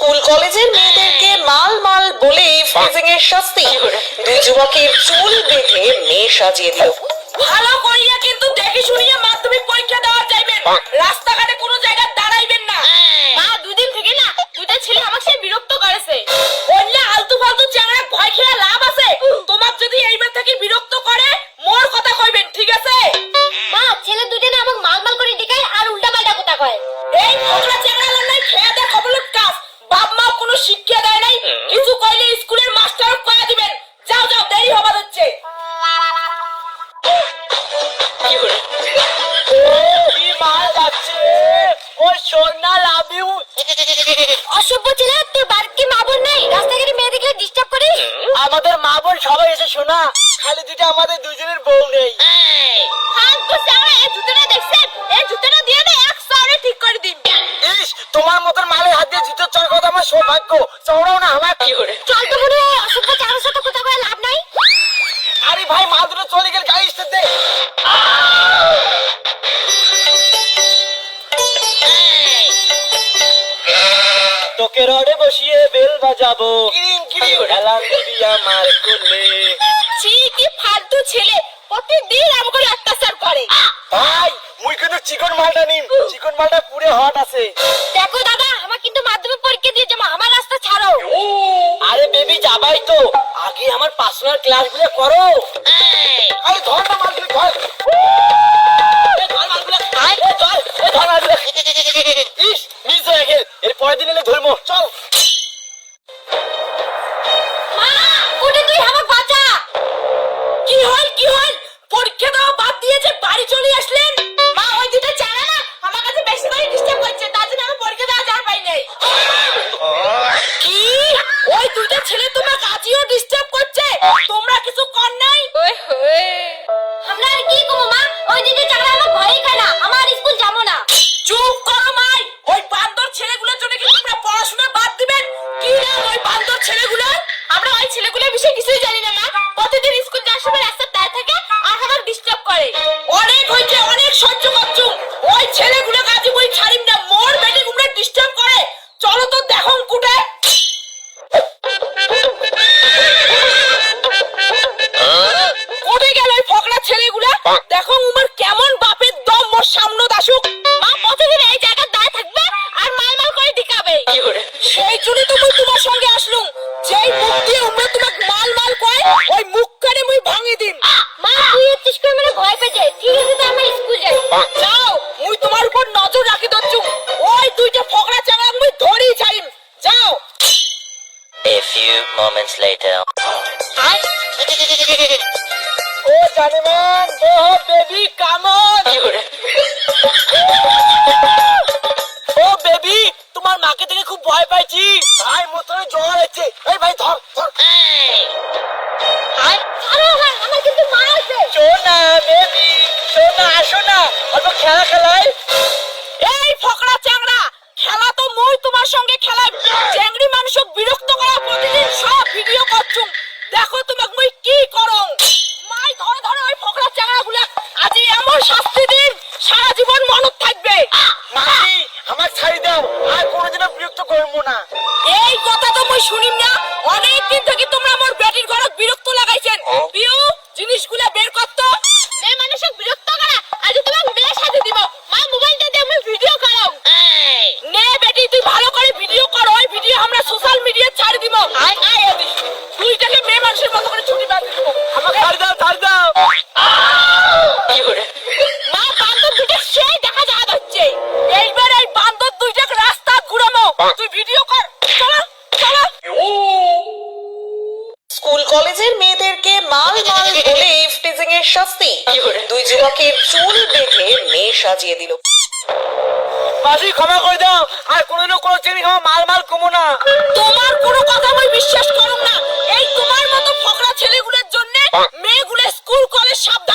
School কলেজের মেয়েদেরকে মাল মাল বলে ফ্রিজিং এর শাস্তি। দুই যুবকের চুল বেঁধে মেয়ে সাজিয়ে দিল। ভালো করিয়া কিন্তু দেখে শুনিয়া মাধ্যমিক পরীক্ষা দেওয়া যাইবেন। রাস্তাঘাটে কোনো জায়গায় দাঁড়াইবেন না। মা দুদিন থেকে না দুইটা ছেলে আমাকে সে বিরক্ত করেছে। অন্য আলতু ফালতু চ্যাংড়া ভয় খেয়ে লাভ আছে? তোমার যদি এইবার থেকে বিরক্ত করে মোর কথা কইবেন, ঠিক আছে? মা ছেলে দুইটা না আমাকে মাল মাল করে দেখায় আর উল্টা পাল্টা কথা কয়। এই ফোকলা চ্যাংড়া লন্ডাই খেয়ে দেয় খবরের কাজ। বাপ মা কোনো শিক্ষা দেয় নাই। কিছু কইলে স্কুলের মাস্টার কয়া দিবেন। যাও যাও, দেরি হবার হচ্ছে। অসভ্য ছেলে, তোর বাড়িতে কি মা বোন নাই? রাস্তাঘাটে মেয়ে দেখলে ডিস্টার্ব করিস? আমাদের মা বোন সবাই এসে শোনা, খালি দুইটা আমাদের দুজনের বউ নেই। ফালতু চ্যাংড়া, এই জুতোটা দেখছেন? এই জুতোটা দিয়ে না 100 আরে ঠিক করে দিন। ইস, তোমার মতন মালের হাত দিয়ে জুতো চড়কাতে আমার সৌভাগ্য। চওড়াও না আমার কি করে। চল তো মনে হয় অসভ্য চারের সাথে কথা কয়ে লাভ নাই। আরে ভাই, মা দুটো চলে গেল, গাড়ি স্টার্ট দে। তোকে রডে বসিয়ে বেল বাজাবো, কিরিং কিরিং হেলান দিবি আমার কোলে। ছি, কি ফালতু ছেলে, প্রতিদিন আমাকে অত্যাচার করে। ভাই, মুই কিন্তু চিকন মালটা নিম, চিকন মালটা পুরে হট আছে। দেখো দাদা, আমার কিন্তু মাধ্যমিক পরীক্ষা দিয়ে যাবো, আমার রাস্তা ছাড়ো। আরে বেবি, যাবাই তো, আগে আমার পার্সোনাল ক্লাসগুলো করো। আরে ধর না মালগুলো, ধর। ধর মালগুলো, ধর মালগুলো। ইস, মিস হয়ে গেল, এর পরের দিন এলে ধরবো, চল। মা ওটা তুই আমার বাঁচা। কি হল কি হল? পরীক্ষা দেওয়া বাদ দিয়েছে বাড়ি চলে আসলেন? মা ওই দুটো চ্যাংড়া না আমার কাছে বেশি করে ডিস্টার্ব করছে, তার জন্য আমি পরীক্ষা দেওয়া যাওয়ার পাই নাই। কি? ওই দুটো ছেলে তোমাকে আজিও ডিস্টার্ব করছে? তোমরা কিছু কর নাই? আমরা আর কি করবো মা? ওই দিকে চাকরা আমার ভয়ই খায় না, আমার স্কুল যাবো না। চুপ করো মাই। ওই বান্দর ছেলেগুলোর জন্য কি তোমরা পড়াশোনা বাদ দিবেন? কি নাম ওই বান্দর ছেলেগুলো? আমরা ওই ছেলেগুলোর বিষয়ে কিছুই জানি না মা। প্রতিদিন স্কুল যাওয়ার সময় রাস্তায় দাঁড়িয়ে থাকে আর আমাকে ডিস্টার্ব করে। অনেক হয়েছে, অনেক সহ্য করছো। ওই ছেলেগুলো কাজে বই ছাড়িম না, মোর বেটি তোমরা ডিস্টার্ব করে। চলো তো দেখো কুটে। কোথায় গেল ওই ফকড়া ছেলেগুলা? দেখো উমার কেমন বাপের দম, মোর সামনে আসুক। মা প্রতিদিন এই জায়গায় দাঁড়িয়ে থাকবে আর মাল মাল করে দেখাবে। সেই জন্য তো মুই তোমার সঙ্গে আসলুম। যেই মুখ দিয়ে উমরা তোমাকে মাল মাল কয়, ওই মুখ কানে মুই ভাঙি দিম। মা তুই এত করে মানে ভয় পেয়ে যায়। ঠিক আছে তো আমরা স্কুল যাই। যাও, মুই তোমার উপর নজর রাখি দচ্ছু। ওই দুইটা ফকড়া চাঙা মুই ধরেই ছাড়িম। যাও। A few moments later. ও জানেমান, ও বেবি কামন। ও বেবি, তোমার মাকে থেকে খুব ভয় পাইছি। ভাই, মোতরে জ্বর আছে। এই ভাই, ধর ধর। আরে ভাই, আমার কিন্তু মা আছে। সোনা বেবি, সোনা আসো না, অত খেলা খেলাই। এই ফকড়া চাংড়া, খেলা তো মুই তোমার সঙ্গে খেলাই। চ্যাংড়ি মানুষক বিরক্ত করা প্রতিদিন সব ভিডিও করছুম। দেখো তোমাকে মুই কি করং। মাই ধরে ধরে ওই ফকড়া চাংড়াগুলা আজি এমন শাস্তি দিন, সারা জীবন মনত থাকবে। মাসি, আমার ছাড়ি দাও, আর কোনোদিনও বিরক্ত করবো না। এই কথা তো মুই শুনিম না। অনেক দিন থেকে তোমরা আমার বেটির ঘরত বিরক্ত লাগাইছেন। পিউ, জিনিসগুলা বের করতো। মেয়ে মানুষক বিরক্ত করা আজ তোমাকে বিয়ে সাথে দিব। মা মোবাইলটা দিয়ে আমি ভিডিও করাও। নে বেটি, তুই ভালো করে ভিডিও কর। ওই ভিডিও আমরা সোশ্যাল মিডিয়ায় ছাড় দিব। আয় এদিকে। তুইটাকে মেয়ে মানুষের মতো করে ছুটি বাঁধি দিব। আমাকে ছাড়ি দাও, ছাড়ি দাও। মা বান্দর দুটো সেই দেখা যায় হচ্ছে। এইবার এই বান্দর দুইটাকে রাস্তা ঘুরামো। তুই ভিডিও কর। চলো চলো। স্কুল কলেজের মেয়েদেরকে মাল মাল বলে ফ্রিজিং এর শাস্তি। দুই যুবকের চুল বেঁধে মেয়ে সাজিয়ে দিল। মাসি, ক্ষমা করে দাও, আর কোনোদিনও কোনো চিনি খাওয়া মাল মাল কমো না। তোমার কোনো কথা আমি বিশ্বাস করুম না। এই তোমার মতো ফকরা ছেলেগুলোর জন্য মেয়েগুলো স্কুল কলেজ সাবধান